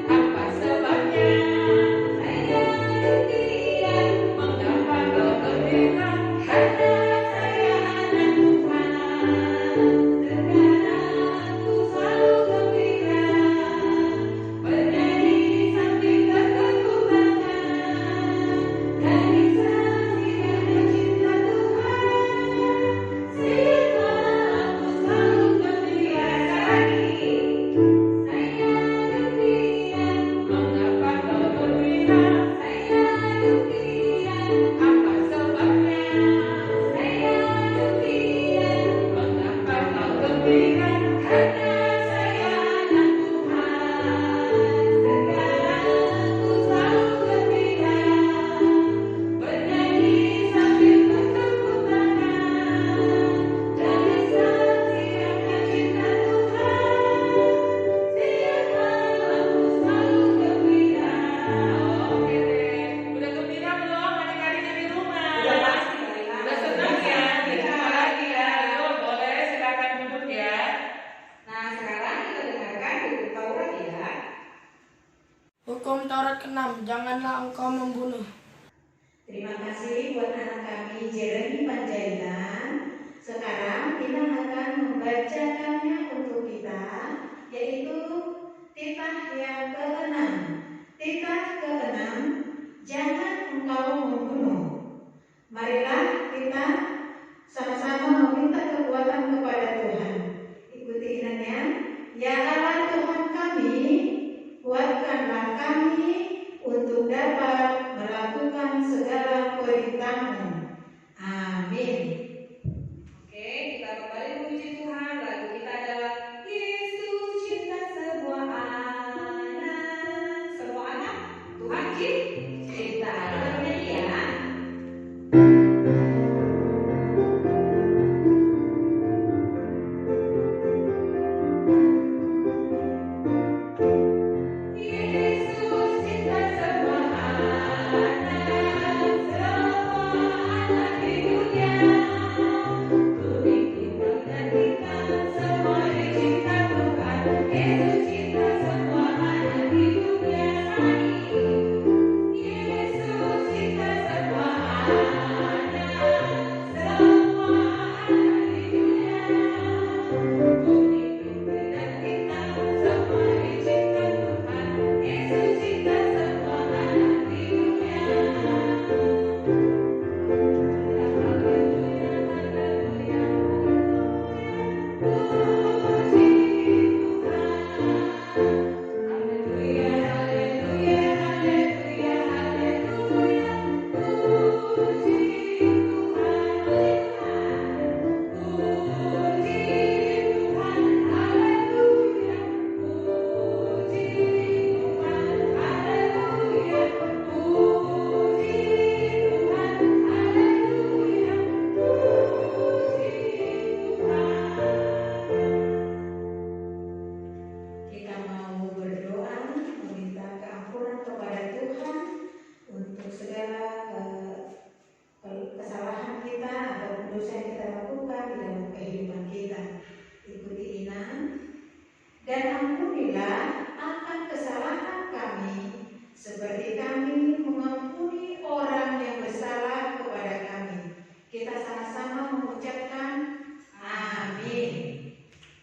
Apa sebabnya? Saya buat anak kami Jeremy Panjaitan. Sekarang kita akan membacakannya untuk kita, yaitu titah yang ke-6. Titah ke-6, jangan engkau membunuh. Marilah kita sama-sama meminta kekuatan kepada Tuhan. Ikuti inannya. Ya Allah Tuhan kami, kuatkanlah kami untuk dapat melakukan segala perintah-Mu. Amin. Oke, kita kembali memuji Tuhan. Lagu kita adalah Yesus cinta semua anak. Semua anak Tuhan cinta. Kita bernyanyi ya. Dan ampunilah akan kesalahan kami, seperti kami mengampuni orang yang bersalah kepada kami. Kita sama-sama mengucapkan amin.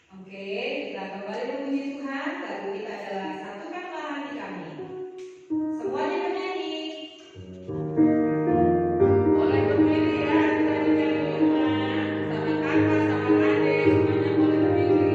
Oke, kita kembali memuji Tuhan. Lagu kita adalah Satukanlah Hati Kami. Semuanya bernyanyi. Boleh berdiri ya, kita bernyanyi sama kakak, sama adik, semuanya boleh berdiri.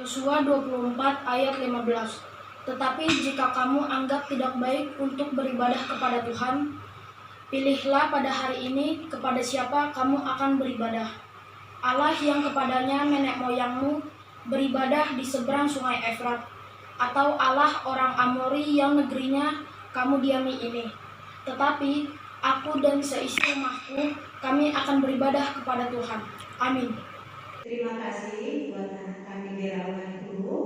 Yosua 24 ayat 15. Tetapi jika kamu anggap tidak baik untuk beribadah kepada Tuhan, pilihlah pada hari ini kepada siapa kamu akan beribadah. Allah yang kepadanya nenek moyangmu beribadah di seberang sungai Efrat, atau Allah orang Amori yang negerinya kamu diami ini. Tetapi aku dan seisi rumahku, kami akan beribadah kepada Tuhan. Amin. Terima kasih buat anak kami Derawan Guru.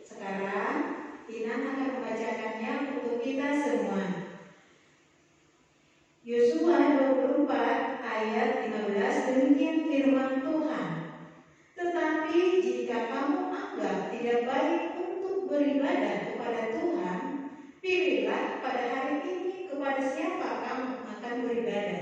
Sekarang Tina akan membacakannya untuk kita semua. Yosua 24 ayat 15, demikian firman Tuhan. Tetapi jika kamu anggap tidak baik beribadah kepada Tuhan, pilihlah pada hari ini kepada siapa kamu akan beribadah.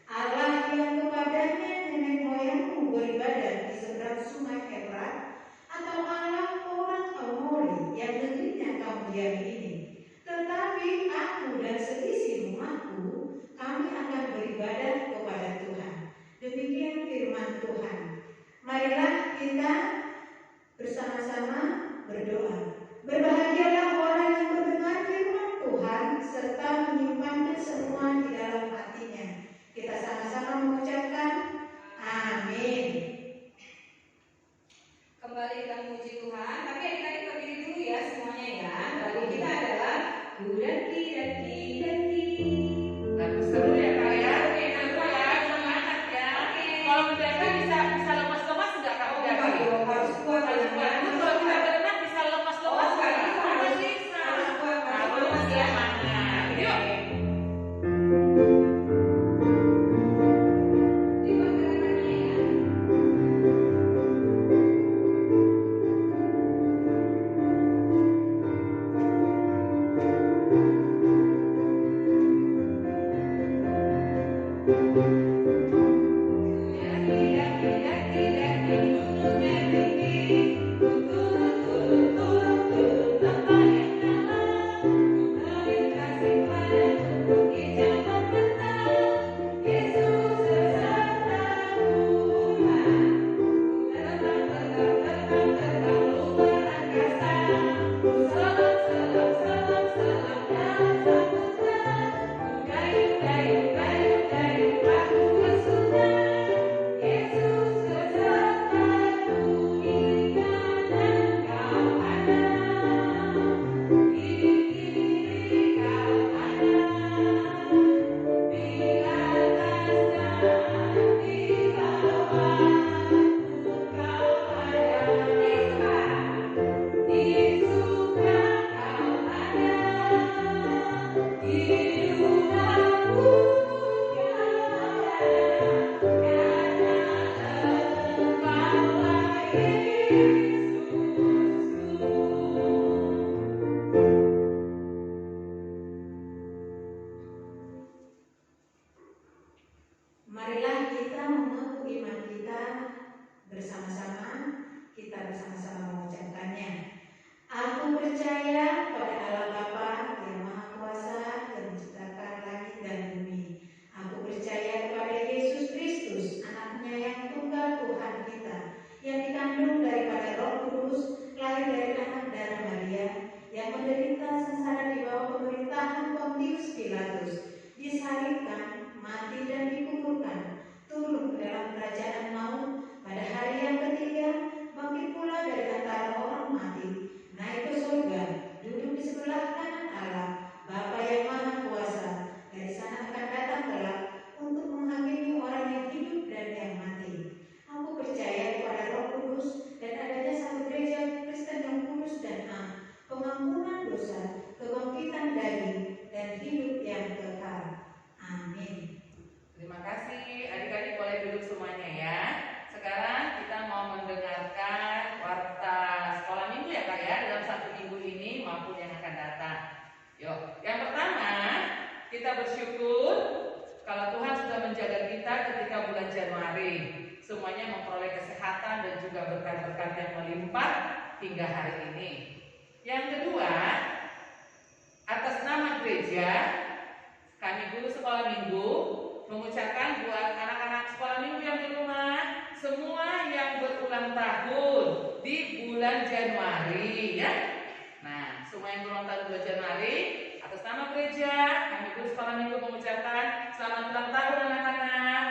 Allah yang kepadanya nenek moyangmu beribadah di seberang sungai Efrat, atau Allah orang Amori yang negerinya kamu diami ini. Tetapi aku dan seisi rumahku, kami akan beribadah kepada Tuhan. Demikian firman Tuhan. Marilah kita bersama-sama berdoa. Berbahagialah orang yang mendengar firman Tuhan serta menyimpannya semua di dalam hatinya. Kita sama-sama mengucapkan amin. Kembali kita memuji Tuhan. Tapi adik-adik berdiri dulu ya semuanya ya. Lagu kita adalah Daki Daki Daki. Lagu seru ya Kak ya. Oke, nanti ya, semangat ya. Kalau mendaki bisa lemas-lemas nggak Kak? Oh, harus kuat anaknya. Kalau kita berenang bisa lemas-lemas nggak? Harus Bisa. kuat. Nah, lemas ya. Nah, yuk. Dibuat gerakannya ya. Marilah kita mengaku iman kita bersama-sama. Kita bersama-sama mengucapkannya. Aku percaya pada Allah Bapa yang Maha Kuasa yang menciptakan langit dan bumi. Aku percaya kepada Yesus Kristus, anaknya yang tunggal Tuhan kita, yang dikandung daripada Roh Kudus, lahir dari anak darah Maria, yang menderita sengsara di bawah pemerintahan Pontius Pilatus, disalibkan, mati dan dikuburkan, turun ke dalam kerajaan maut, pada hari yang ketiga bangkit pula dari antara orang mati, naik ke surga, duduk di sebelah kanan Allah, Bapa yang Maha Kuasa. Dari sana akan datang kelak untuk menghakimi orang yang hidup dan yang mati. Aku percaya kepada Roh Kudus dan adanya satu gereja Kristen yang kudus dan am, pengampunan dosa, kebangkitan daging, dan hidup yang kekal. Amin. Terima kasih. Adik-adik boleh duduk semuanya ya. Sekarang kita mau mendengarkan warta sekolah minggu ya Kak ya, dalam satu minggu ini maupun yang akan datang. Yuk, yang pertama kita bersyukur kalau Tuhan sudah menjaga kita ketika bulan Januari. Semuanya memperoleh kesehatan dan juga berkat-berkat yang melimpah hingga hari ini. Yang kedua, atas nama gereja, kami guru sekolah minggu mengucapkan buat anak-anak sekolah minggu yang di rumah, semua yang berulang tahun di bulan Januari ya. Nah, semua yang berulang tahun bulan Januari, atas nama gereja, kami guru sekolah minggu mengucapkan selamat ulang tahun anak-anak.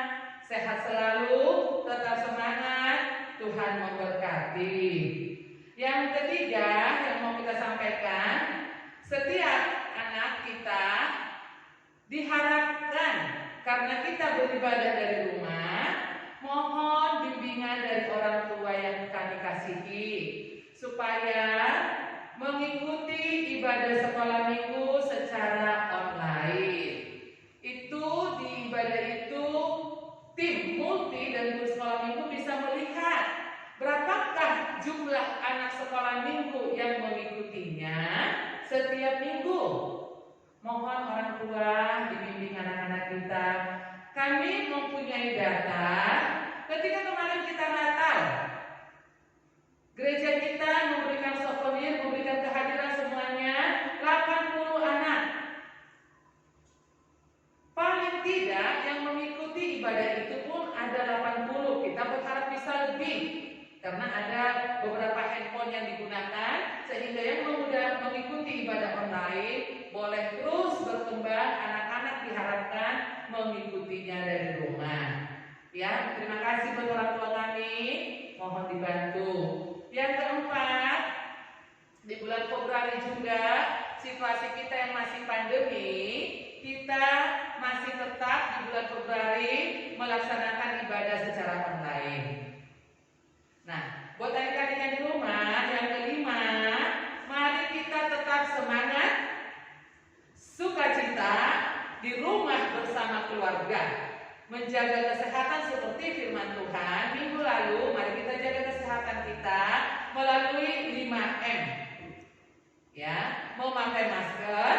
Sehat selalu, tetap semangat, Tuhan memberkati. Yang ketiga yang mau kita sampaikan, setiap anak kita diharapkan karena kita beribadah dari rumah, mohon bimbingan dari orang tua yang kami kasihi supaya mengikuti ibadah sekolah minggu secara online. Itu di ibadah itu tim multi dan guru sekolah minggu bisa melihat berapakah jumlah anak sekolah minggu yang mengikuti setiap minggu. Mohon orang tua dibimbing anak-anak kita. Kami mempunyai data ketika kemarin kita Natal. Gereja kita memberikan souvenir, memberikan kehadiran semuanya 80 anak. Paling tidak yang mengikuti ibadah itu pun ada 80. Kita berharap bisa lebih karena ada beberapa handphone yang digunakan sehingga yang mengikuti ibadah online boleh terus berkembang. Anak-anak diharapkan mengikutinya dari rumah. Ya, terima kasih buat orang tua kami. Mohon dibantu. Yang keempat, di bulan Februari juga situasi kita yang masih pandemi, kita masih tetap di bulan Februari melaksanakan ibadah secara online. Nah, buat adik-adik yang di rumah, yang kelima, mari kita tetap semangat, sukacita di rumah bersama keluarga, menjaga kesehatan seperti firman Tuhan. Minggu lalu, mari kita jaga kesehatan kita melalui 5M. Ya, memakai masker,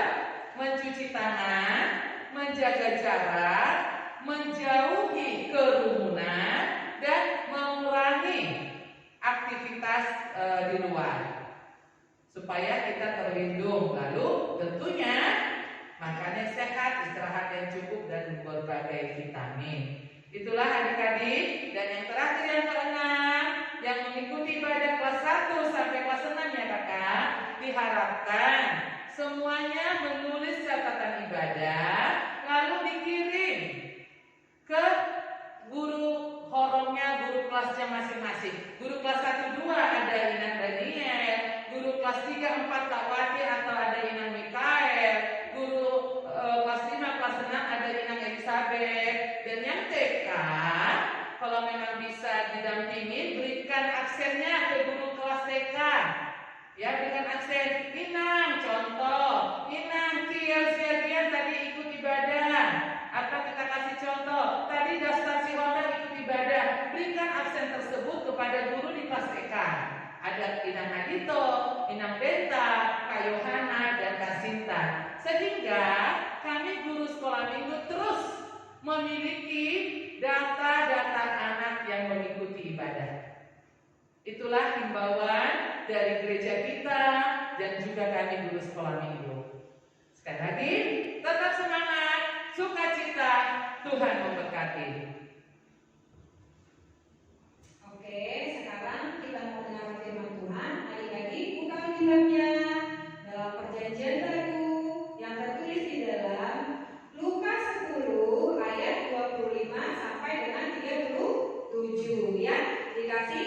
mencuci tangan, menjaga jarak, menjauhi kerumunan, dan mengurangi aktivitas di luar supaya kita terlindung. Lalu tentunya makannya sehat, istirahat yang cukup, dan berbagai vitamin. Itulah adik-adik. Dan yang terakhir yang keenam, yang mengikuti ibadah kelas 1 sampai kelas 6 ya kakak, diharapkan semuanya menulis catatan ibadah lalu dikirim ke guru horomnya, guru kelasnya masing-masing. Guru kelas 1, 2 ada Inang Daniel, guru kelas 3, 4 Kak Wati atau ada Inang Mikael, guru kelas 5, kelas 6 ada Inang Elizabeth. Dan yang TK, kalau memang bisa didampingi, berikan aksennya ke guru kelas TK. Ya, berikan aksen. Inang, contoh. Inang, Ciel tadi ikut ibadah. Atau kita kasih contoh, tadi Dastar Sihotan ikut ibadah. Berikan aksen tersebut kepada guru di kelas TK. Ada Inang Adito, Inang Benta, Kak Yohana, dan Kak Sinta. Sehingga kami guru sekolah minggu terus memiliki data-data anak yang mengikuti ibadah. Itulah himbauan dari gereja kita dan juga kami guru sekolah minggu. Sekali lagi, tetap semangat, sukacita, Tuhan memberkati. Oke, sekarang kita mau dengar firman Tuhan. Adik-adik buka Alkitabnya dalam Perjanjian Baru yang tertulis di dalam Lukas 10 ayat 25 sampai dengan 37 ya. Dikasih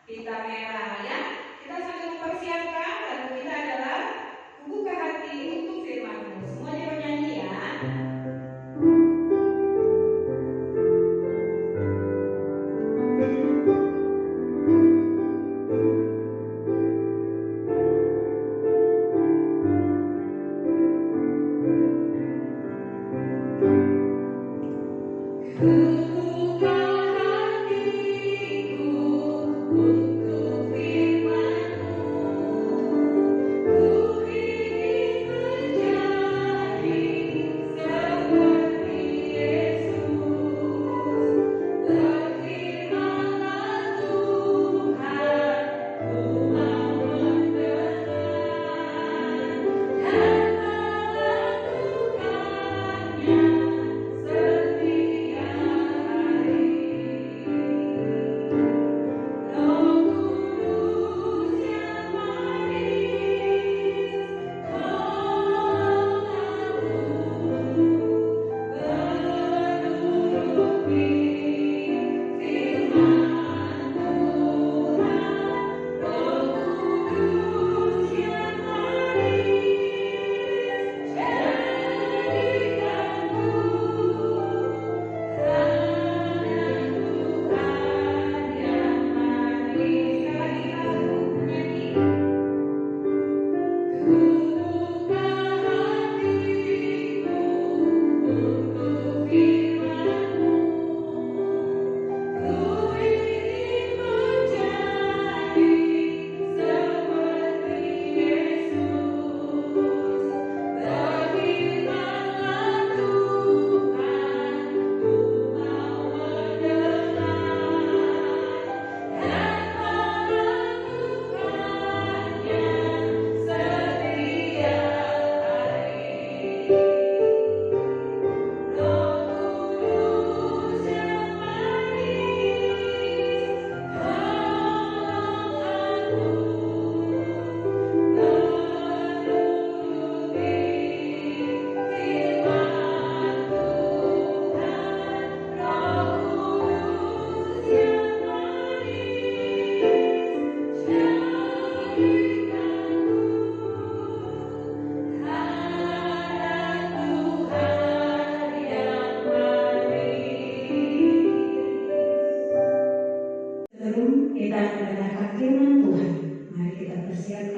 kita merah ya. Kita sambil mempersiapkan lagu kita adalah Buka Hati untuk Firman-Mu. Semuanya bernyanyi ya.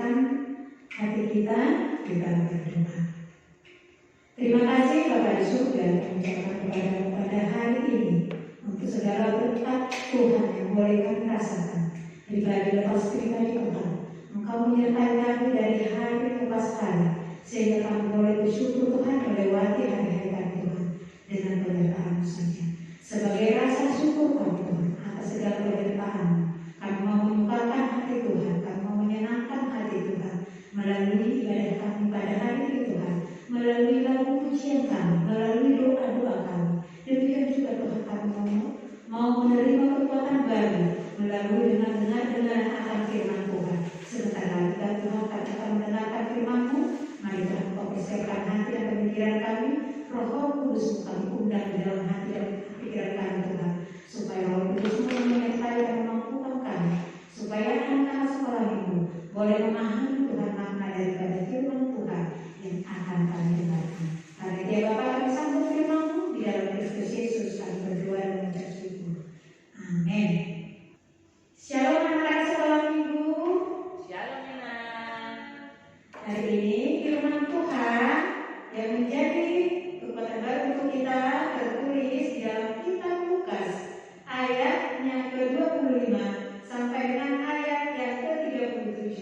siapkan hati kita berdoa. Terima kasih Bapa di surga, mengucapkan kepadamu pada hari ini untuk segala berkat Tuhan yang boleh kami rasakan. Pribadi lepas pribadi Tuhan, Engkau menyertai kami dari hari lepas hari, sehingga kami boleh bersyukur Tuhan melewati hari-hari kami Tuhan dengan penyertaan-Mu saja. Sebagai rasa syukur kami Tuhan atas segala penyertaan, kami mau menyukakan hati Tuhan, kami mau menyenangkan hati Tuhan melalui ibadah kami pada hari ini Tuhan, melalui lagu pujian kami, melalui doa-doa kami. Demikian juga Tuhan kami mau menerima kekuatan baru melalui dengar akan firman Tuhan. Sebentar lagi Tuhan kami akan mendengarkan firman-Mu. Mari Tuhan Kau persiapkan hati dan pemikiran kami. Roh Kudus kami undang di dalam hati dan pikiran kami Tuhan, supaya Roh Kudus menyertai dan memampukan kami, supaya anak-anak sekolah Minggu boleh memahami Tuhan makna daripada firman Tuhan yang akan kami dengarkan. Karena Dia Bapa kami sambut firman-Mu di dalam Kristus Yesus kami berdoa dan mengucap syukur. Amin. Shalom anak-anak sekolah Minggu. Shalom Nina. Hari ini firman Tuhan yang menjadi kekuatan baru untuk kita tertulis di dalam kitab Lukas ayatnya ke-25 sampai dengan ayat yang ke-37.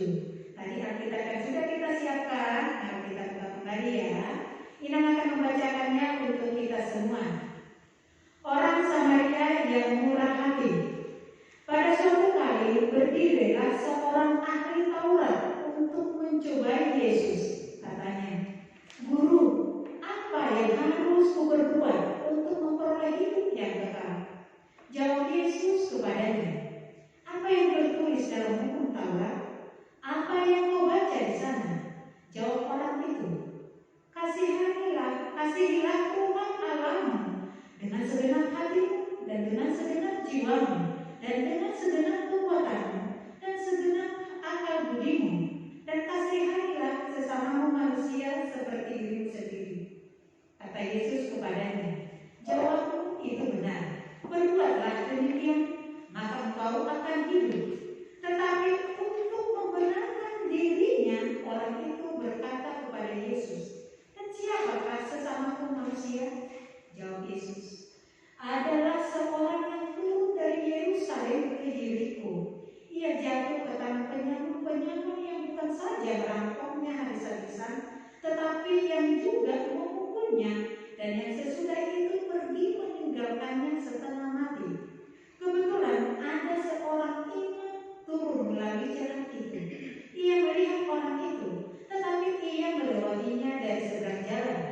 Tadi Alkitab yang sudah kita siapkan, mari kita buka kembali ya. Inang akan membacakannya untuk kita semua. Orang Samaria yang murah hati. Pada suatu kali berdirilah seorang ahli Taurat untuk mencobai Yesus. Katanya, "Guru, apa yang harus kuperbuat untuk memperoleh hidup yang kekal?" Jawab Yesus kepadanya, "Apa yang tertulis dalam hukum Taurat? Apa yang kau baca di sana?" Jawab orang itu, Kasihilah Tuhan Allahmu dengan segenap hatimu dan dengan segenap jiwamu dan dengan segenap kekuatanmu dan segenap akal budimu, dan kasihanilah sesamamu manusia seperti dirimu sendiri." Kata Yesus kepadanya, "Jawabmu itu benar. Berbuatlah demikian, maka engkau akan hidup." Tetapi untuk membenarkan dirinya, orang itu berkata kepada Yesus, "Dan siapakah sesamaku manusia?" Jawab Yesus, "Adalah seorang yang turun dari Yerusalem ke Yeriko. Ia jatuh ke tangan penyamun yang bukan saja merampoknya habis-habisan, tetapi yang juga memukulnya, dan yang sesudah itu pergi meninggalkannya setengah mati. Kebetulan ada seorang imam turun melalui jalan itu. Ia melihat orang itu, tetapi ia melewatinya dari seberang jalan.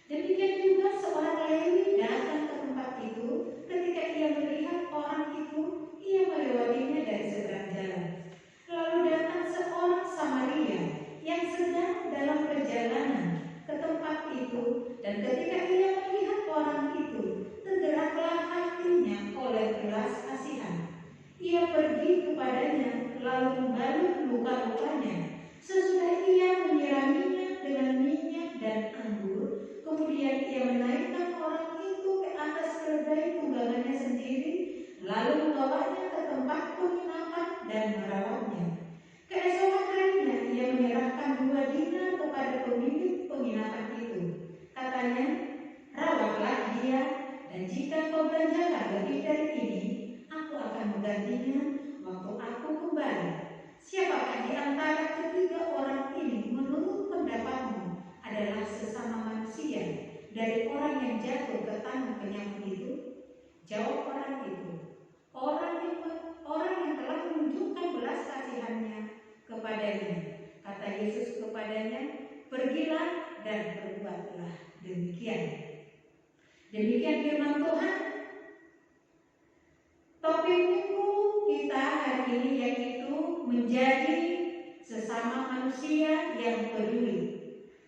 Demikian juga seorang Lewi datang ke tempat itu. Ketika ia melihat orang itu, ia melewatinya dari seberang jalan. Lalu datang seorang Samaria yang sedang dalam perjalanan ke tempat itu, dan ketika ia melihat orang itu, tergeraklah hatinya oleh belas kasihan. Ia pergi kepadanya, lalu membalut luka-lukanya. Sesudah ia menyiraminya dengan minyak dan anggur, kemudian ia menaikkan orang itu ke atas keledai tunggangannya sendiri, lalu membawanya ke tempat penginapan dan merawatnya. Keesokan harinya ia menyerahkan 2 dinar kepada pemilik penginapan itu. Katanya, "Rawatlah dia, dan jika kau belanjakan lebih dari ini, aku akan menggantinya waktu aku kembali." Siapakah di antara ketiga orang ini menurut pendapatmu adalah sesama manusia dari orang yang jatuh ke tangan penyamun itu? Jawab orang itu, orang yang telah menunjukkan belas kasihannya kepadanya. Kata Yesus kepadanya, "Pergilah dan berbuatlah demikian." Demikian firman Tuhan. Topik minggu kita hari ini yaitu menjadi sesama manusia yang peduli.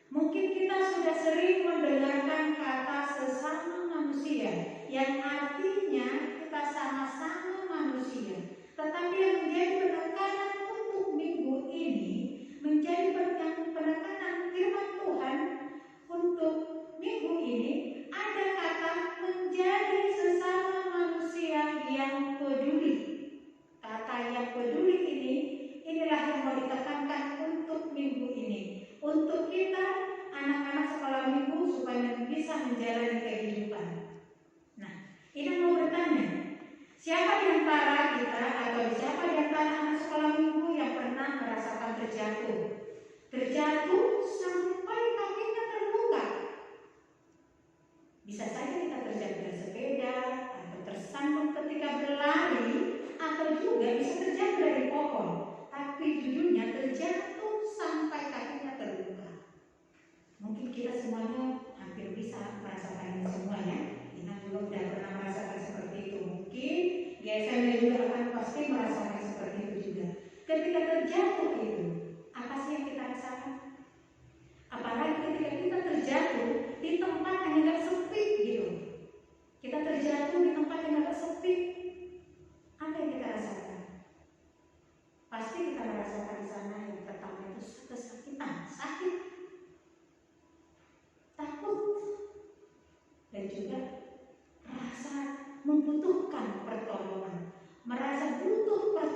Mungkin kita sudah sering mendengarkan kata sesama manusia, yang artinya kita sama-sama manusia. Tetapi yang menjadi penekanan untuk minggu ini, menjadi penekanan firman Tuhan untuk minggu ini, ada kata menjadi sesama manusia yang peduli. Kata yang peduli inilah yang mau ditekankan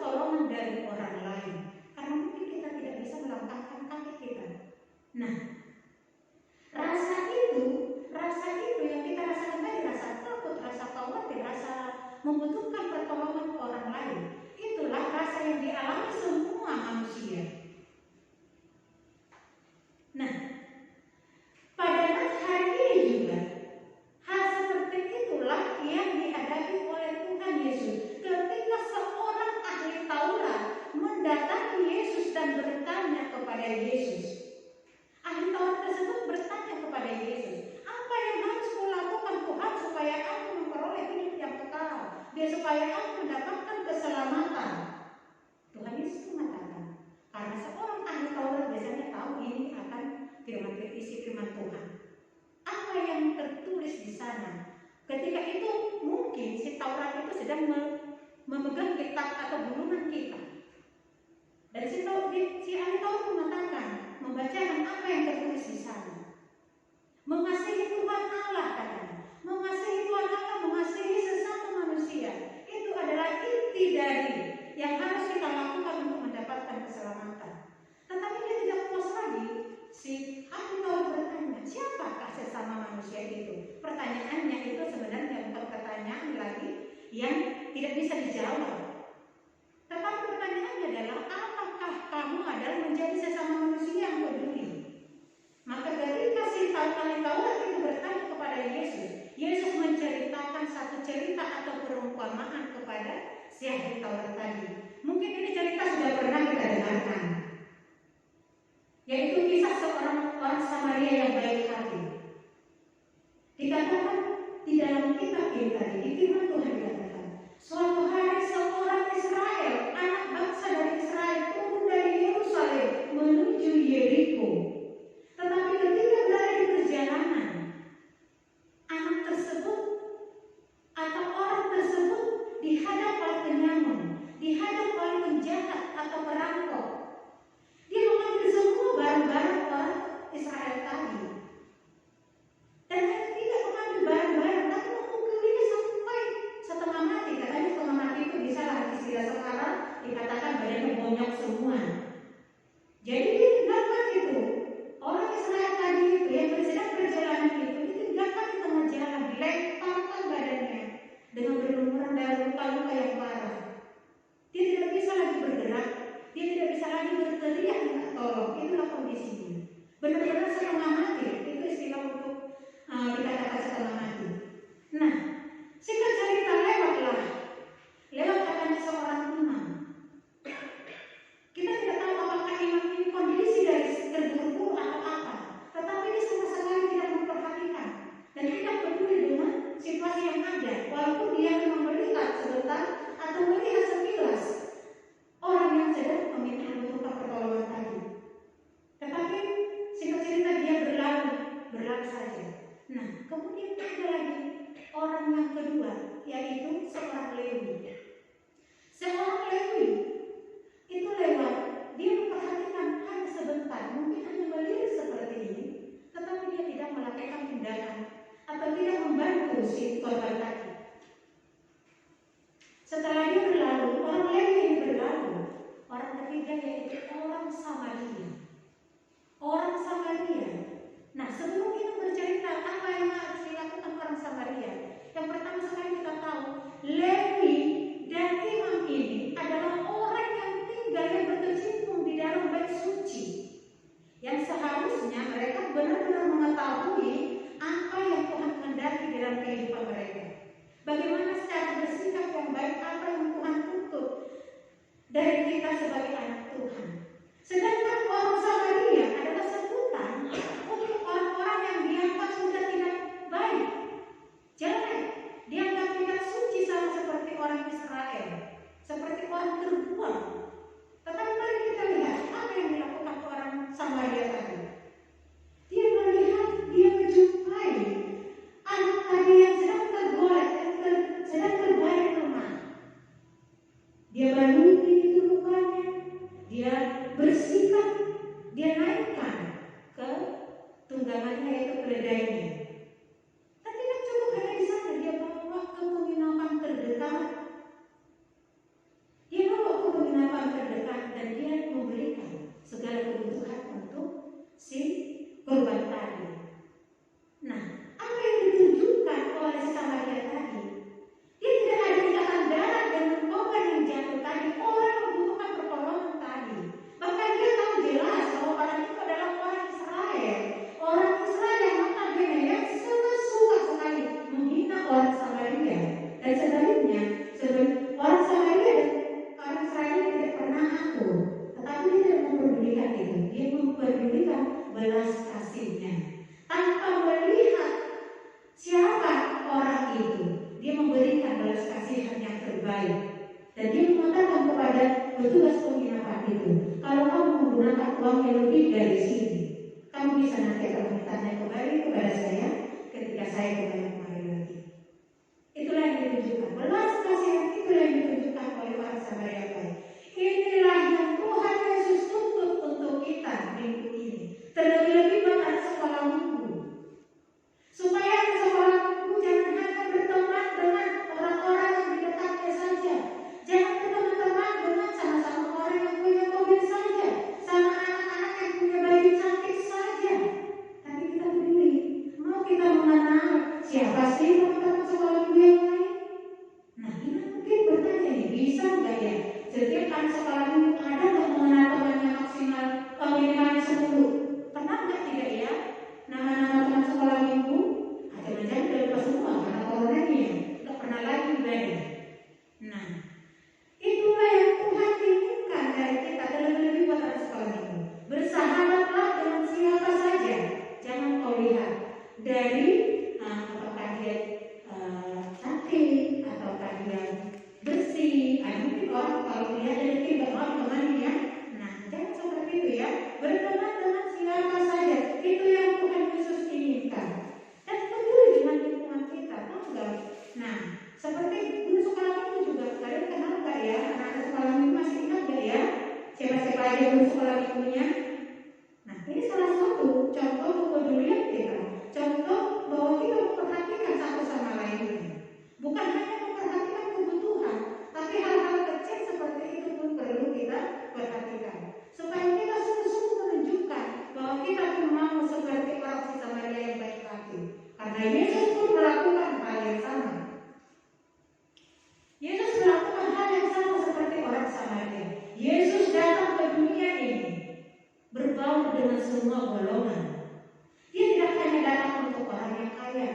pertolongan dari orang lain. Karena mungkin kita tidak bisa melangkahkan kaki kita. Nah, rasa itu yang kita rasakan tadi, rasa takut, rasa khawatir, rasa membutuhkan pertolongan orang lain, itulah rasa yang dialami semua manusia. Nah, pada hari ini juga hal seperti itulah yang dihadapi oleh Tuhan Yesus ketika seorang ahli Taurat mendatangi Yesus dan bertanya kepada Yesus. Ahli Taurat tersebut bertanya kepada Yesus, apa yang harus kulakukan Tuhan supaya aku memperoleh hidup yang kekal, supaya aku mendapatkan keselamatan? Tuhan Yesus mengatakan, karena seorang ahli Taurat biasanya tahu ini akan isi firman Tuhan. Apa yang tertulis di sana? Ketika itu mungkin si Taurat itu sedang memegang kitab atau gulungan kita. Dan si ahli Taurat mengatakan, membacakan apa yang tertulis di sana. Mengasihi Tuhan Allah katanya. Mengasihi Tuhan Allah, mengasihi sesama manusia. Itu adalah inti dari yang harus kita lakukan untuk mendapatkan keselamatan. Tetapi dia tidak puas lagi. Si ahli Taurat bertanya, siapakah sesama manusia itu? Pertanyaannya itu sebenarnya bukan pertanyaan lagi yang tidak bisa dijawab. Tetapi pertanyaannya adalah, apakah kamu adalah menjadi sesama manusia yang peduli? Maka ketika si ahli Taurat itu bertanya kepada Yesus, Yesus menceritakan satu cerita atau perumpamaan kepada si ahli Taurat tadi. Mungkin ini cerita sudah pernah kita dengarkan, yaitu kisah seorang orang Samaria yang baik hati. Dikatakan di dalam kitab ini tadi, di firman Tuhan dikatakan, suatu hari seorang Israel, anak bangsa dari Israel, turun dari Yerusalem menuju Yeriko. Tetapi ketika berada di perjalanan, anak tersebut atau orang tersebut dihadap oleh penyamun, dihadap oleh penjahat atau perampok. Dia mengambil semua barang-barang orang Israel tadi. Dan hanya tidak mengambil barang-barang, tapi memukulinya sampai setengah mati. Katanya setengah mati itu bisa lah istilah sekarang dikatakan badannya bonyok semua. Jadi dia tinggalkan itu. Orang Israel tadi itu yang sedang perjalanan itu ditinggalkan di tengah jalan, dilemparkan badannya dengan berlumuran darah, luka-luka yang parah. Dia tidak bisa lagi bergerak, dia tidak bisa lagi berteriak minta tolong. Itulah kondisinya. Benar-benar setengah mati. Itu istilah untuk dikatakan setengah mati. Nah, singkat cerita lewat katanya seorang imam. Kita tidak tahu apakah imam ini kondisi dari terburu-buru atau apa, tetapi dia sama sekali tidak memperhatikan dan tidak peduli dengan situasi yang ada, walaupun dia memang melihat sebentar atau melihat sekilas orang yang sedang membutuhkan pertolongan tadi. Tetapi singkat cerita dia berlalu saja. Nah, kemudian ada lagi orang yang kedua, yaitu seorang Lewi. Seorang Lewi itu lewat, dia memperhatikan hanya sebentar, mungkin hanya melihat seperti ini, tetapi dia tidak melakukan tindakan atau tidak membantu si korban tadi. Setelah dia berlalu, orang Lewi ini berlalu. Orang ketiga yaitu orang Samaria. Orang Samaria. Nah, sebelum kita bercerita apa yang harus dilakukan orang Samaria, yang pertama sekali kita tahu, Lewi dan imam ini adalah orang yang tinggal yang berkecimpung di dalam bait suci, yang seharusnya mereka benar-benar mengetahui apa yang Tuhan kehendaki dalam kehidupan mereka. Bagaimana secara bersikap yang baik, apa yang Tuhan tuntut dari kita sebagai anak Tuhan. Sedangkan uangnya lebih dari sini. Kamu bisa nanti akan bertanya kembali kepada saya ketika saya kembali kemari lagi. Itulah yang ditunjukkan. Belas kasihan itulah yang ditunjukkan oleh orang Samaria baik. Inilah yang Tuhan Yesus tuntut untuk kita minggu ini. Terlebih-lebih buat anak sekolah minggu. Supaya anak sekolah minggu jangan hanya berteman dengan orang-orang yang di dekatnya saja. Jangan berteman-teman dengan sama-sama orang yang punya mobil saja, sama anak-anak yang punya baju cantik saja. Tapi kita peduli. Mau kita mengenal siapa sih teman-teman sekolah minggu yang lain? Nah, kita mungkin bertanya nih, bisa nggak ya? Setiap anak sekolah minggu ada nggak mengenal temannya maksimal minimalnya 10? Pernah nggak tidak ya? Nama-nama teman sekolah minggu? Jangan-jangan udah lupa semua karena corona ini ya. Nggak pernah lagi ibadah. Nah, itulah yang Tuhan inginkan dari kita, terlebih-lebih buat anak sekolah minggu. Bersahabatlah dengan siapa saja. Jangan kau lihat dari apakah dia cantik ataukah dia bersih. Mungkin orang kalau lihat dari kita teman-teman ya. Nah, jangan seperti itu ya. Berteman dengan siapa saja. Itu yang Tuhan Yesus inginkan. Dan peduli dengan lingkungan kita, tahu nggak? Nah, seperti guru sekolah minggu juga, kalian kenal nggak ya? Anak-anak sekolah minggu masih ingat nggak ya? Siapa-siapa aja guru sekolah minggunya? Nah, ini salah satu contoh kepedulian kita. Contoh bahwa kita memperhatikan satu sama lainnya. Bukan hanya memperhatikan kebutuhan, tapi hal-hal kecil seperti itu pun perlu kita perhatikan. Supaya kita sungguh-sungguh menunjukkan bahwa kita pun mau seperti orang si Samaria yang baik hati. Karena Yesus pun melakukan hal yang sama. Yesus melakukan hal yang sama seperti orang Samaria. Yesus datang ke dunia ini berbaur dengan semua golongan. Dia tidak hanya datang untuk orang yang kaya,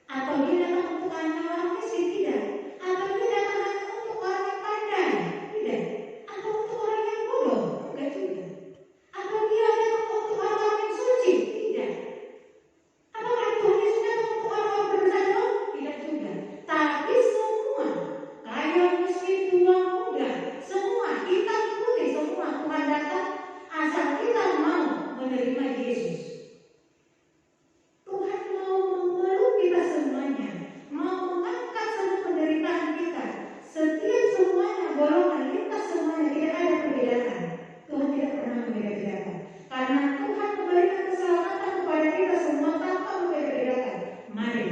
atau dia datang untuk hanya orang miskin, tidak. Atau dia datang hanya untuk orang yang pandai, tidak. Atau untuk orang yang bodoh, enggak juga. Atau dia datang untuk orang yang suci, tidak. Apakah Tuhan Yesus datang untuk orang berdosa? Tidak juga. Tapi semua, kaya miskin, tua muda, semua hitam putih, semua Tuhan datang asal kita mau menerima Yesus. Tuhan mau memeluk kita semuanya, mau mengangkat semua penderitaan kita. Setiap semuanya golongan lintas semuanya, tidak ada perbedaan. Tuhan tidak pernah membeda-bedakan. Karena Tuhan memberikan keselamatan kepada kita semua tanpa membeda-bedakan. Mari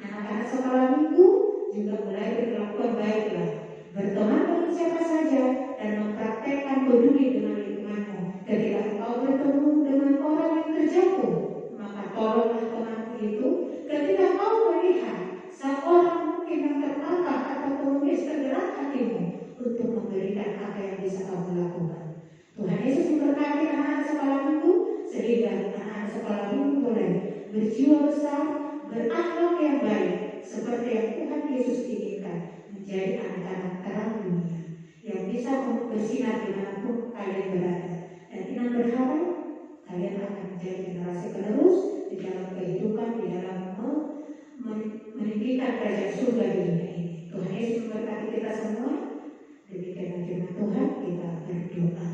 anak-anak sekolah minggu juga mulai berkelakuan baiklah. Berteman dengan siapa saja dan mempraktekkan peduli dengan lingkunganmu. Ketika engkau bertemu dengan orang yang terjatuh, maka tolonglah temanmu itu. Ketika kau melihat seorang mungkin yang tertangkap atau pengemis, tergerak hatimu untuk memberikan apa yang bisa kamu lakukan. Tuhan Yesus memberkati anak-anak sekolah minggu sehingga anak-anak sekolah minggu boleh berjiwa besar, berakhlak yang baik seperti yang Tuhan Yesus inginkan, menjadi anak-anak terang dunia yang bisa bersinar dimanapun kalian berada. Dan Inang berharap kalian akan menjadi generasi penerus di dalam kehidupan, di dalam meninggikan kerajaan surga di dunia ini. Tuhan Yesus memberkati kita semua. Demikian firman Tuhan, kita berdoa.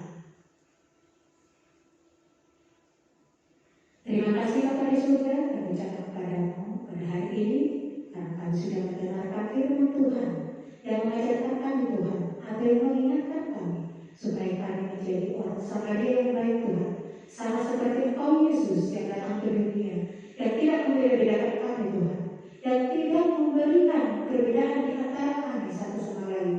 Terima kasih Bapa di surga, kami ucapkan kepadamu pada hari ini karena kami sudah mendengarkan firman Tuhan yang mengajarkan kami Tuhan, atau yang mengingatkan kami supaya kami menjadi orang Samaria yang baik Tuhan, sama seperti Engkau Yesus yang datang ke dunia, yang tidak membeda-bedakan kami Tuhan, yang tidak memberikan perbedaan di antara kami satu sama lain.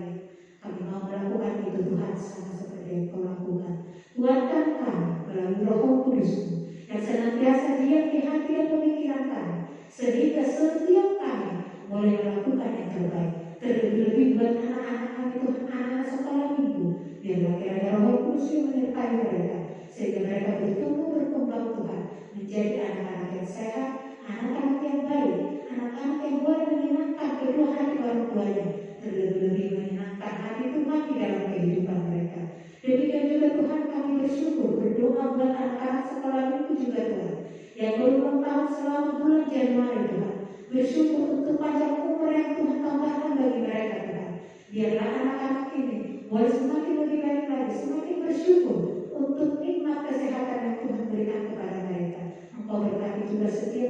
Kami mau melakukan itu Tuhan, sama seperti yang Kau lakukan. Kuatkan kami melalui Roh Kudus-Mu yang senantiasa diam di hati dan pemikiran kami, sehingga setiap kami boleh melakukan yang terbaik. Terlebih-lebih buat anak-anak kami Tuhan, anak-anak sekolah minggu, biarlah kiranya Roh Kudus yang menyertai mereka, sehingga mereka bertumbuh berkembang Tuhan, menjadi anak-anak yang sehat, anak-anak yang baik, anak-anak yang boleh menyenangkan kedua hati orang tuanya, terlebih-lebih menyenangkan hati Tuhan di dalam kehidupan mereka. Demikian juga Tuhan, kami bersyukur berdoa buat anak-anak sekolah minggu juga Tuhan, yang berulang tahun selama bulan Januari Tuhan. Bersyukur untuk panjang umur yang Tuhan tambahkan bagi mereka Tuhan. Biarlah anak-anak ini boleh semakin lebih baik lagi, semakin bersyukur untuk nikmat kesehatan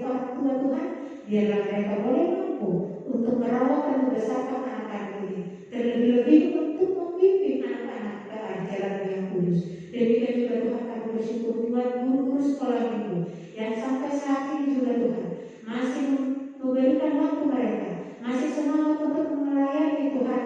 orang tua Tuhan, biarlah mereka boleh mampu untuk merawat dan membesarkan anak-anak ini, terlebih-lebih untuk memimpin anak-anak ke arah jalan yang kudus. Demikian juga Tuhan, kami bersyukur buat guru-guru sekolah minggu yang sampai saat ini juga Tuhan masih memberikan waktu mereka, masih semangat untuk melayani Tuhan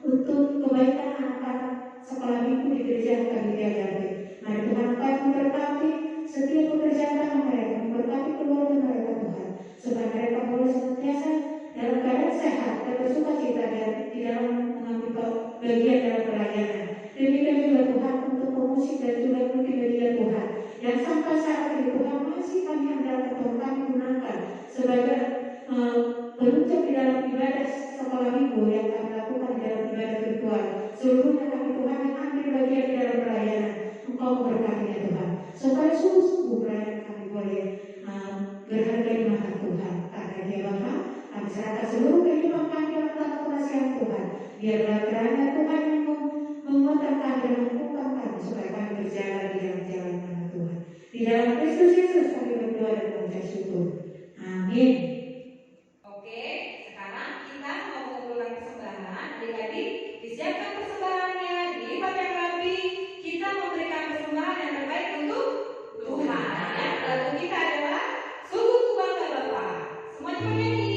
untuk kebaikan anak-anak sekolah minggu di gereja Karya Gati. Mari Tuhan Engkau memberkati setiap pekerjaan tangan mereka, memberkati keluarga mereka Tuhan, supaya mereka boleh senantiasa dalam keadaan sehat dan bersuka cita di dalam mengambil bagian dalam pelayanan. Demikian juga Tuhan untuk pemusik dan juga multimedia Tuhan yang sampai saat ini Tuhan masih kami andalkan, Tuhan kami gunakan sebagai penunjuk di dalam ibadah sekolah minggu yang kami lakukan di dalam ibadah virtual. Seluruhnya kami Tuhan yang ambil bagian di dalam pelayanan, Engkau memberkatinya Tuhan, supaya sungguh-sungguh pelayanan kami boleh berharga di mata Tuhan. Karena Dia Bapa, kami serahkan seluruh kehidupan kami dalam tangan kemasihan Tuhan. Biarlah kiranya Tuhan yang menguatkan kami dan mengukuhkan kami, supaya kami berjalan di dalam jalan nama Tuhan. Di dalam Kristus Yesus kami berdoa dan mengucap syukur. Amin. Oke, sekarang kita mau mengumpulkan persembahan. Adik-adik, disiapkan persembahannya di Padang Rapi. Kita memberikan persembahan yang terbaik untuk Tuhan. Ya, lagu kita adalah Sungguh Ku Bangga Bapa. Semuanya bernyanyi.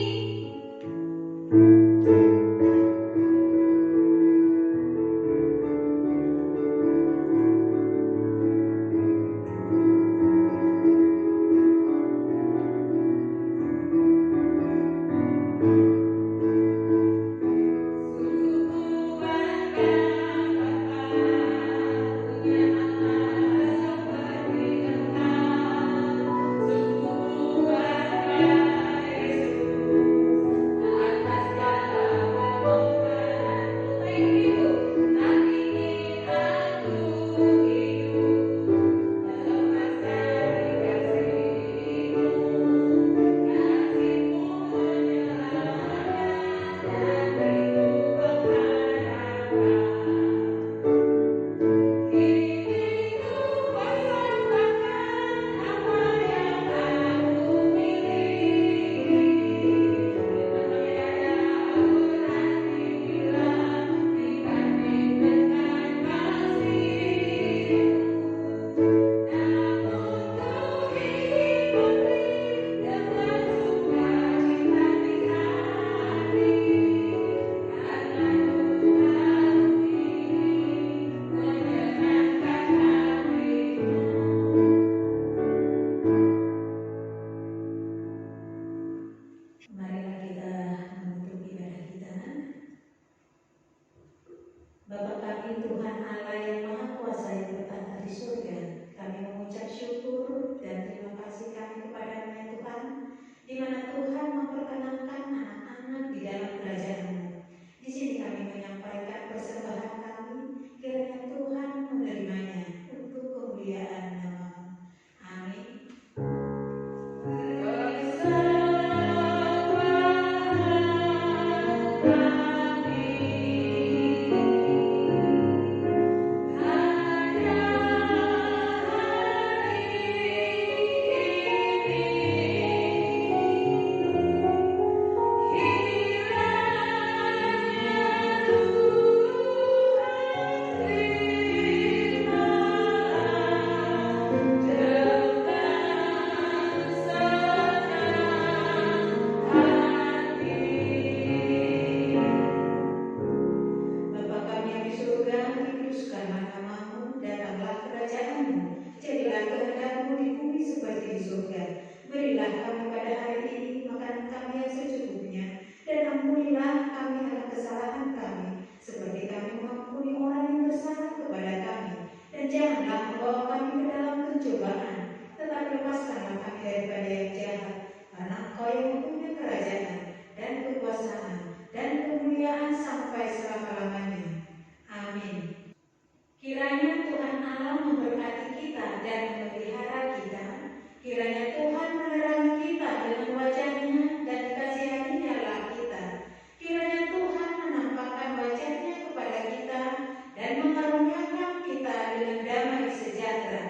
Marilah kita menutup ibadah kita. Bapa kami Tuhan Allah yang Maha Kuasa yang bertahta di surga, kami mengucap syukur dan terima kasih kami kepada-Mu ya Tuhan, di mana Tuhan memperkenankan anak-anak di dalam kerajaan-Mu. Di sini kami menyampaikan persembahan kami, kiranya Tuhan menerimanya untuk kemuliaan nama-Mu. Amin. Berilah kami pada hari ini makanan kami yang secukupnya, dan ampunilah kami akan kesalahan kami, seperti kami mengampuni orang yang bersalah kepada kami. Dan janganlah membawa kami ke dalam pencobaan, tetapi lepaskanlah kami daripada yang jahat, karena Engkau yang mempunyai kerajaan dan kekuasaan dan kemuliaan sampai selama-lamanya. Amin. Kiranya Tuhan Allah memberkati kita dan memelihara kita. Kiranya Tuhan menerangi kita dengan wajah-Nya dan dikasihaninya kita. Kiranya Tuhan menampakkan wajah-Nya kepada kita dan mengaruniakan kita dengan damai sejahtera.